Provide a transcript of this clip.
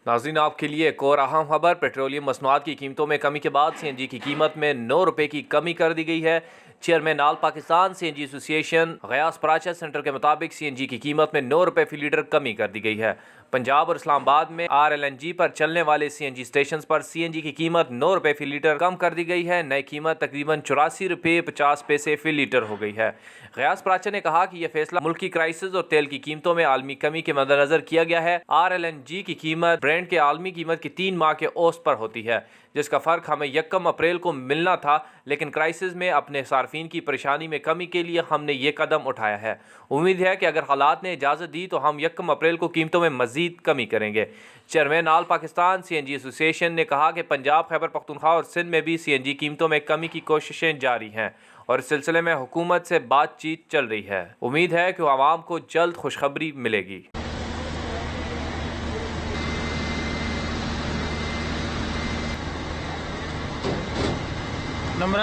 नाज़रीन, आपके लिए एक और अहम खबर। पेट्रोलियम मसनूआत की कीमतों में कमी के बाद CNG की कीमत में 9 रुपये की कमी कर दी गई है। Chairman all Pakistan CNG association Ghayas Paracha centre के मुताबिक CNG की कीमत में 9 रुपये फी लीटर कमी कर दी गई है। पंजाब और इस्लामाबाद में RLNG पर चलने वाले CNG स्टेशन पर CNG की कीमत 9 रुपये फी लीटर कम कर दी गई है। नई कीमत तकरीबन 84 रुपये 50 पैसे फी लीटर हो गई है। गयास पराचा ने कहा कि यह फैसला मुल्की क्राइसिस और तेल की कीमतों में आलमी कमी के मद्देनजर किया गया है। RLNG की कीमत ब्रांड के आलमी कीमत की 3 माह के औसत पर होती है, जिसका फ़र्क हमें 1 अप्रैल को मिलना था, लेकिन क्राइसिस में अपने सार्फिन की परेशानी में कमी के लिए हमने ये कदम उठाया है। उम्मीद है कि अगर हालात ने इजाज़त दी तो हम 1 अप्रैल को कीमतों में मज़ीद कमी करेंगे। Chairman all Pakistan CNG association ने कहा कि पंजाब, खैबर पख्तूनख्वा और सिंध में भी CNG कीमतों में कमी की कोशिशें जारी हैं और इस सिलसिले में हुकूमत से बातचीत चल रही है। उम्मीद है कि आवाम को जल्द खुशखबरी मिलेगी। नंबर